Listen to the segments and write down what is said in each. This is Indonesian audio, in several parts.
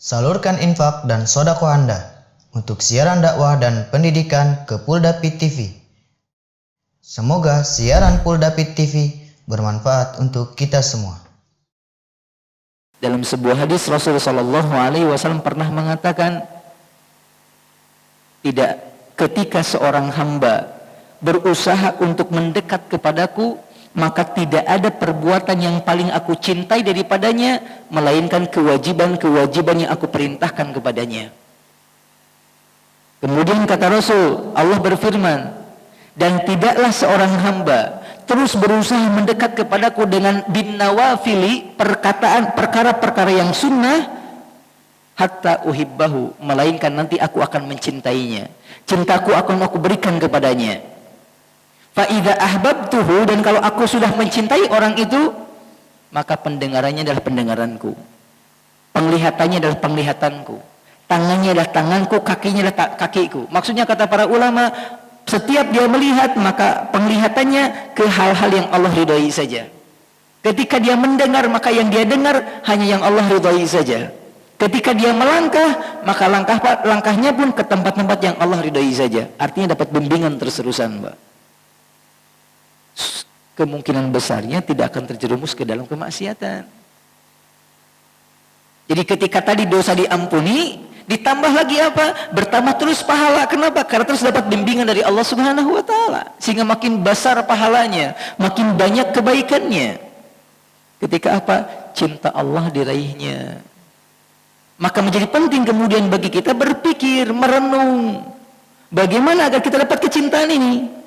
Salurkan infak dan sodako Anda untuk siaran dakwah dan pendidikan ke Puldapit TV. Semoga siaran Puldapit TV bermanfaat untuk kita semua. Dalam sebuah hadis Rasulullah SAW pernah mengatakan, tidak ketika seorang hamba berusaha untuk mendekat kepadaku, maka tidak ada perbuatan yang paling aku cintai daripadanya melainkan kewajiban-kewajiban yang aku perintahkan kepadanya. Kemudian kata Rasul, Allah berfirman, dan tidaklah seorang hamba terus berusaha mendekat kepadaku dengan bin nawafili, perkara-perkara yang sunnah, hatta uhibbahu, melainkan nanti aku akan mencintainya, cintaku akan aku berikan kepadanya. Fa idza ahbabtuhu, dan kalau aku sudah mencintai orang itu, maka pendengarannya adalah pendengaranku, penglihatannya adalah penglihatanku, tangannya adalah tanganku, kakinya adalah kakiku. Maksudnya kata para ulama, setiap dia melihat maka penglihatannya ke hal-hal yang Allah ridhai saja. Ketika dia mendengar maka yang dia dengar hanya yang Allah ridhai saja. Ketika dia melangkah maka langkahnya pun ke tempat-tempat yang Allah ridhai saja. Artinya dapat bimbingan terus-terusan, Mbak. Kemungkinan besarnya tidak akan terjerumus ke dalam kemaksiatan. Jadi ketika tadi dosa diampuni, ditambah lagi apa? Bertambah terus pahala. Kenapa? Karena terus dapat bimbingan dari Allah Subhanahu wa taala, sehingga makin besar pahalanya, makin banyak kebaikannya. Ketika apa? Cinta Allah diraihnya. Maka menjadi penting kemudian bagi kita berpikir, merenung, bagaimana agar kita dapat kecintaan ini.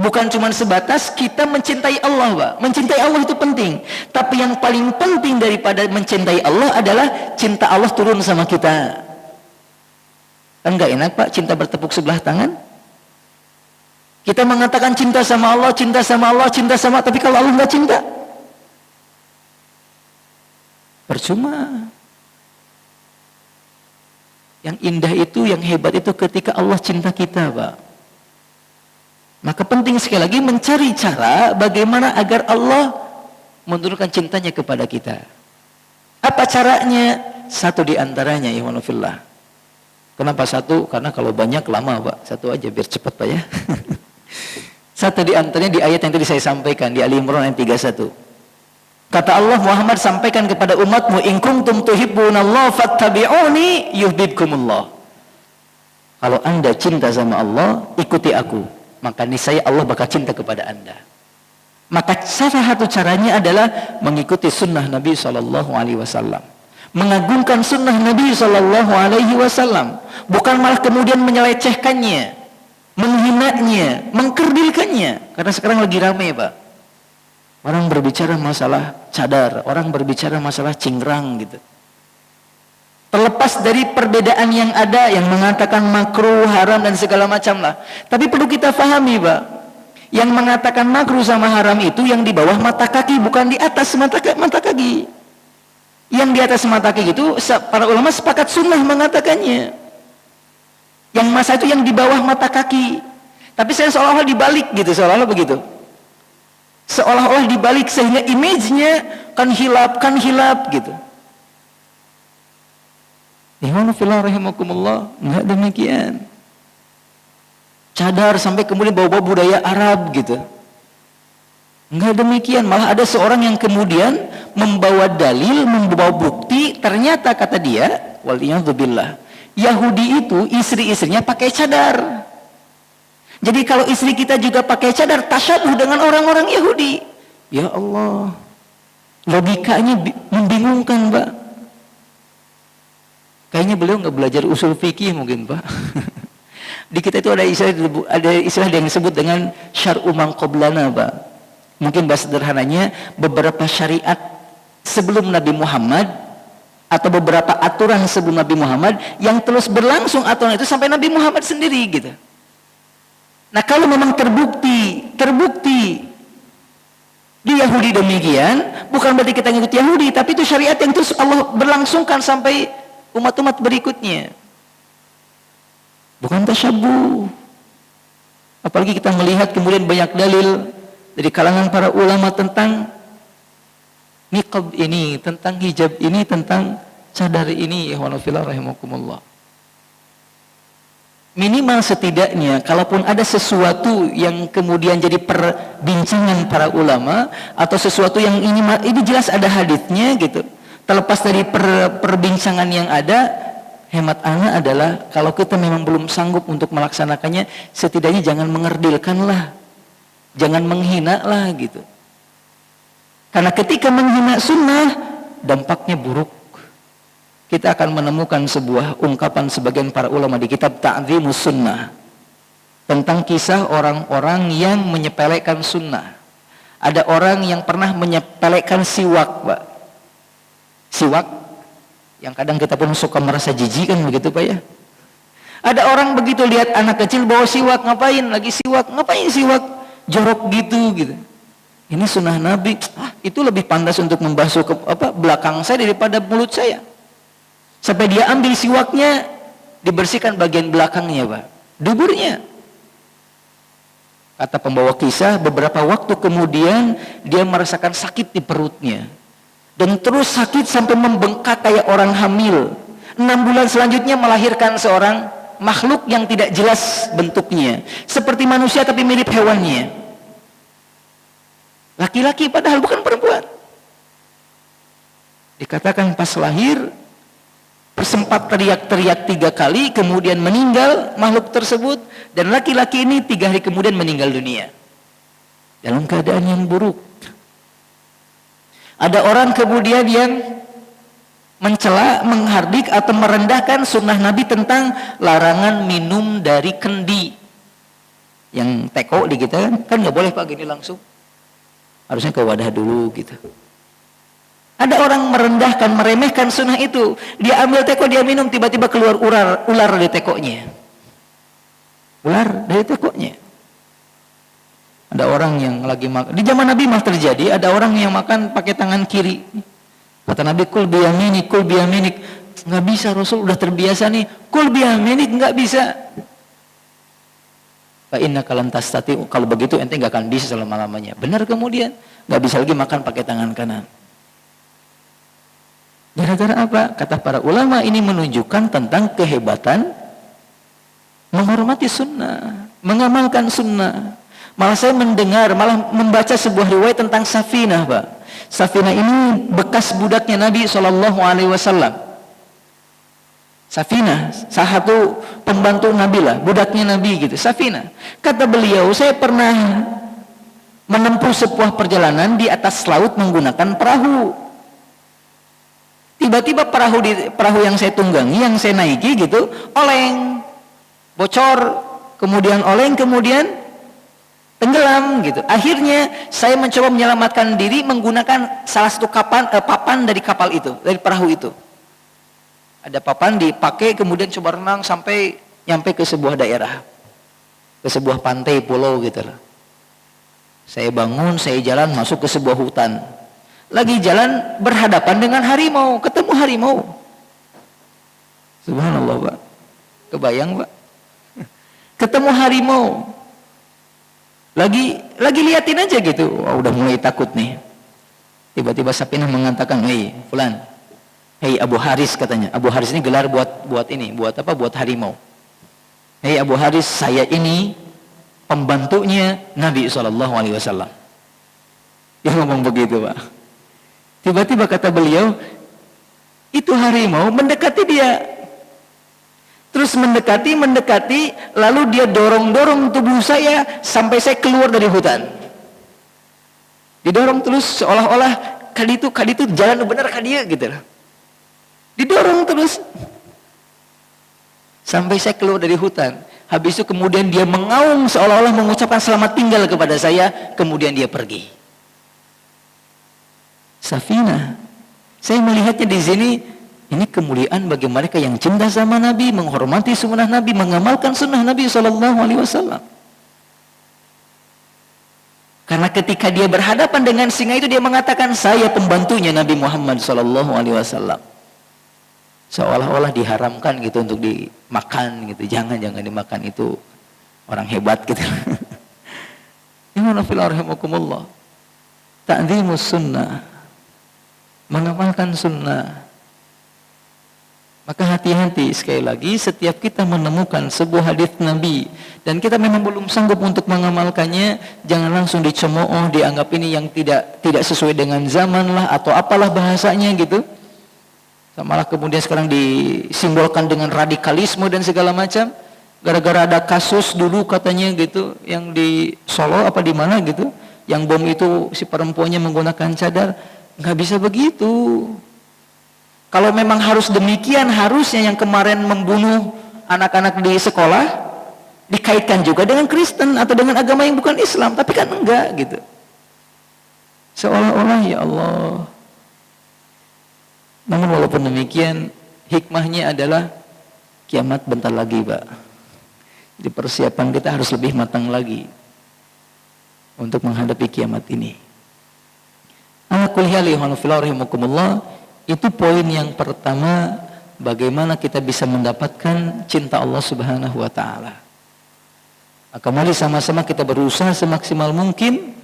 Bukan cuma sebatas kita mencintai Allah, Pak. Mencintai Allah itu penting, tapi yang paling penting daripada mencintai Allah adalah cinta Allah turun sama kita. Kan nggak enak, Pak, cinta bertepuk sebelah tangan. Kita mengatakan cinta sama Allah, cinta sama Allah, cinta sama, tapi kalau Allah nggak cinta, percuma. Yang indah itu, yang hebat itu ketika Allah cinta kita, Pak. Maka penting sekali lagi mencari cara bagaimana agar Allah menurunkan cintanya kepada kita. Apa caranya? Satu di antaranya, ikhwanufillah. Kenapa satu? Karena kalau banyak lama, Pak. Satu aja biar cepat, Pak, ya. Satu di antaranya di ayat yang tadi saya sampaikan, di Ali Imran ayat 31. Kata Allah, Muhammad sampaikan kepada umatmu, in kuntum tuhibbunallaha fattabi'uni yuhibbukumullah. Kalau Anda cinta sama Allah, ikuti aku, maka niscaya Allah bakal cinta kepada Anda. Maka salah satu caranya adalah mengikuti sunnah Nabi SAW, mengagungkan sunnah Nabi SAW, bukan malah kemudian menyelecehkannya, menghinanya, mengkerdilkannya. Karena sekarang lagi ramai, Pak, orang berbicara masalah cadar, orang berbicara masalah cingkrang gitu. Terlepas dari perbedaan yang ada, yang mengatakan makruh, haram dan segala macam lah. Tapi perlu kita pahami, Pak, yang mengatakan makruh sama haram itu yang di bawah mata kaki, bukan di atas mata kaki. Yang di atas mata kaki itu para ulama sepakat sunnah mengatakannya. Yang masa itu yang di bawah mata kaki. Tapi saya seolah-olah dibalik gitu, seolah-olah begitu. Seolah-olah dibalik sehingga image-nya kan hilap gitu. Ikhwanullah rahimakumullah, enggak demikian. Cadar sampai kemudian bawa-bawa budaya Arab gitu. Enggak demikian, malah ada seorang yang kemudian membawa dalil, membawa bukti, ternyata kata dia, waliyadzubillah, Yahudi itu istri-istrinya pakai cadar. Jadi kalau istri kita juga pakai cadar, tasyabuh dengan orang-orang Yahudi. Ya Allah, logikanya membingungkan, Mbak. Kayaknya beliau nggak belajar usul fikih mungkin, Pak. Di kita itu ada istilah yang disebut dengan syar'u man qablana, Pak. Mungkin bahasa sederhananya beberapa syariat sebelum Nabi Muhammad atau beberapa aturan sebelum Nabi Muhammad yang terus berlangsung aturan itu sampai Nabi Muhammad sendiri gitu. Nah, kalau memang terbukti di Yahudi demikian, bukan berarti kita ngikut Yahudi, tapi itu syariat yang terus Allah berlangsungkan sampai umat-umat berikutnya. Bukan tasyabuh. Apalagi kita melihat kemudian banyak dalil dari kalangan para ulama tentang niqab ini, tentang hijab ini, tentang sadari ini, ikhwan fillah rahimakumullah. Minimal setidaknya kalaupun ada sesuatu yang kemudian jadi perbincangan para ulama atau sesuatu yang ini jelas ada haditsnya gitu, terlepas dari perbincangan yang ada, hemat ana adalah kalau kita memang belum sanggup untuk melaksanakannya, setidaknya jangan mengerdilkan lah, jangan menghina lah gitu. Karena ketika menghina sunnah dampaknya buruk. Kita akan menemukan sebuah ungkapan sebagian para ulama di kitab Ta'dhimus Sunnah tentang kisah orang-orang yang menyepelekan sunnah. Ada orang yang pernah menyepelekan siwak, Pak. Siwak yang kadang kita pun suka merasa jijik kan begitu, Pak ya. Ada orang begitu lihat anak kecil bawa siwak, ngapain siwak jorok gitu. Ini sunnah Nabi. Itu lebih pantas untuk membasuh belakang saya daripada mulut saya. Sampai dia ambil siwaknya, dibersihkan bagian belakangnya, Pak, duburnya. Kata pembawa kisah, beberapa waktu kemudian dia merasakan sakit di perutnya, dan terus sakit sampai membengkak kayak orang hamil. 6 bulan selanjutnya melahirkan seorang makhluk yang tidak jelas bentuknya, seperti manusia tapi mirip hewannya. Laki-laki padahal bukan perempuan. Dikatakan pas lahir sempat teriak-teriak 3 kali, kemudian meninggal makhluk tersebut, dan laki-laki ini 3 hari kemudian meninggal dunia dalam keadaan yang buruk. Ada orang kemudian yang mencela, menghardik atau merendahkan sunnah Nabi tentang larangan minum dari kendi. Yang teko di kita kan nggak boleh Pak gini langsung, harusnya ke wadah dulu gitu. Ada orang merendahkan, meremehkan sunnah itu. Dia ambil teko, dia minum, tiba-tiba keluar ular dari tekonya. Ular dari tekonya. Ada orang yang lagi makan. Di zaman Nabi mah terjadi, ada orang yang makan pakai tangan kiri. Kata Nabi, kul biyaminik. Nggak bisa, Rasul udah terbiasa nih. Kul biyaminik, nggak bisa. Fa inna kalan tastati, kalau begitu ente nggak akan bisa selama-lamanya. Benar kemudian, nggak bisa lagi makan pakai tangan kanan. Gara-gara apa? Kata para ulama, ini menunjukkan tentang kehebatan menghormati sunnah, mengamalkan sunnah. Malah saya malah membaca sebuah riwayat tentang Safinah, Pak. Safinah ini bekas budaknya Nabi SAW. Safinah, salah satu pembantu Nabi lah, budaknya Nabi gitu. Safinah. Kata beliau, saya pernah menempuh sebuah perjalanan di atas laut menggunakan perahu. Tiba-tiba perahu yang saya tunggangi, yang saya naiki gitu, oleng, bocor, kemudian oleng, kemudian tenggelam gitu. Akhirnya saya mencoba menyelamatkan diri menggunakan salah satu papan dari kapal itu, dari perahu itu. Ada papan dipakai, kemudian coba renang sampai nyampe ke sebuah daerah, ke sebuah pantai pulau gitu lah. Saya bangun, saya jalan masuk ke sebuah hutan. Lagi jalan berhadapan dengan harimau, ketemu harimau. Subhanallah, Pak. Kebayang, Pak? Ketemu harimau. Lagi liatin aja gitu. Wah, udah mulai takut nih. Tiba-tiba Safinah mengatakan, "Hei, fulan. Hei Abu Haris," katanya. Abu Haris ini gelar buat ini, buat apa? Buat harimau. "Hei Abu Haris, saya ini pembantunya Nabi SAW." Dia ngomong begitu, Pak. Tiba-tiba kata beliau, itu harimau mendekati dia. Terus mendekati, lalu dia dorong tubuh saya sampai saya keluar dari hutan. Didorong terus seolah-olah kali itu jalan benar kali dia gitu. Didorong terus sampai saya keluar dari hutan. Habis itu kemudian dia mengaum seolah-olah mengucapkan selamat tinggal kepada saya, kemudian dia pergi. Safinah, saya melihatnya di sini, ini kemuliaan bagi mereka yang cinta sama Nabi, menghormati sunnah Nabi, mengamalkan sunnah Nabi SAW. Karena ketika dia berhadapan dengan singa itu, dia mengatakan, saya pembantunya Nabi Muhammad SAW. Seolah-olah diharamkan gitu untuk dimakan gitu, jangan dimakan, itu orang hebat gitu. Imanafillah, ta'dhimus sunnah, mengamalkan sunnah. Maka hati-hati sekali lagi setiap kita menemukan sebuah hadis Nabi dan kita memang belum sanggup untuk mengamalkannya, jangan langsung dicemooh, dianggap ini yang tidak sesuai dengan zaman lah atau apalah bahasanya gitu. Malah kemudian sekarang disimbolkan dengan radikalisme dan segala macam. Gara-gara ada kasus dulu katanya gitu yang di Solo apa di mana gitu, yang bom itu si perempuannya menggunakan cadar. Nggak bisa begitu. Kalau memang harus demikian, harusnya yang kemarin membunuh anak-anak di sekolah dikaitkan juga dengan Kristen atau dengan agama yang bukan Islam, tapi kan enggak gitu. Seolah-olah ya Allah. Namun walaupun demikian, hikmahnya adalah kiamat bentar lagi, Pak. Jadi persiapan kita harus lebih matang lagi untuk menghadapi kiamat ini. Ala kulli hal rahimakumullah. Itu poin yang pertama, bagaimana kita bisa mendapatkan cinta Allah Subhanahu wa taala. Maka mari sama-sama kita berusaha semaksimal mungkin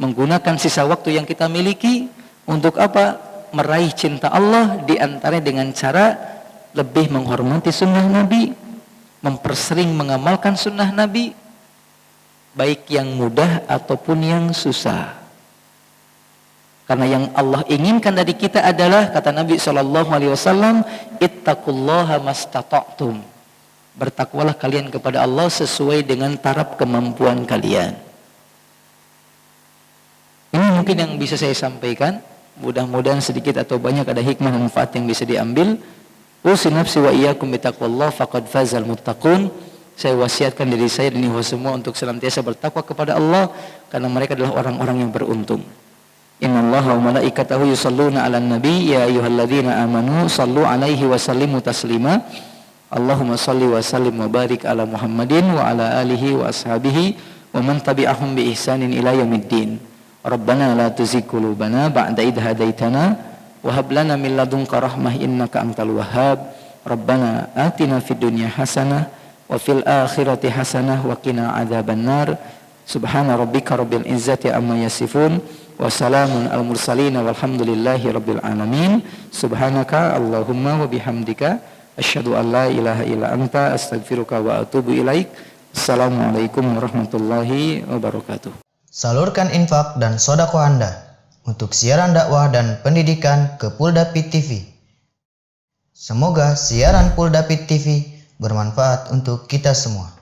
menggunakan sisa waktu yang kita miliki untuk apa? Meraih cinta Allah, di antaranya dengan cara lebih menghormati sunnah Nabi, mempersering mengamalkan sunnah Nabi, baik yang mudah ataupun yang susah. Karena yang Allah inginkan dari kita adalah, kata Nabi SAW, ittaqullaha mastata'tum. Bertakwalah kalian kepada Allah sesuai dengan taraf kemampuan kalian. Ini mungkin yang bisa saya sampaikan. Mudah-mudahan sedikit atau banyak ada hikmah dan manfaat yang bisa diambil. Usi nafsi wa iyyakum bittaqwallah faqad fazal muttaqun. Saya wasiatkan diri saya dan ikhwan semua untuk senantiasa bertakwa kepada Allah, karena mereka adalah orang-orang yang beruntung. Innallaha wa malaikatahu yusholluna 'alan nabi ya ayyuhalladzina amanu shallu 'alaihi wa sallimu taslima. Allahumma shalli wa sallim wa barik ala Muhammadin wa ala alihi wa ashabihi wa man tabi'ahum bi ihsanin ila yaumiddin. Rabbana la tuzigh qulubana ba'da idh hadaitana wa hab lana min ladunka rahmah innaka antal wahhab. Rabbana atina fid dunya hasanah wa fil akhirati hasanah wa qina adzabannar. Subhana rabbika rabbil izzati amma yasifun. Wassalamun al mursalin walhamdulillahi rabbil alamin. Subhanaka Allahumma wa bihamdika asyhadu an la ilaha illa anta astaghfiruka wa atubu ilaik. Assalamualaikum warahmatullahi wabarakatuh. Salurkan infak dan sedekah Anda untuk siaran dakwah dan pendidikan ke Puldapit TV. Semoga siaran Puldapit TV bermanfaat untuk kita semua.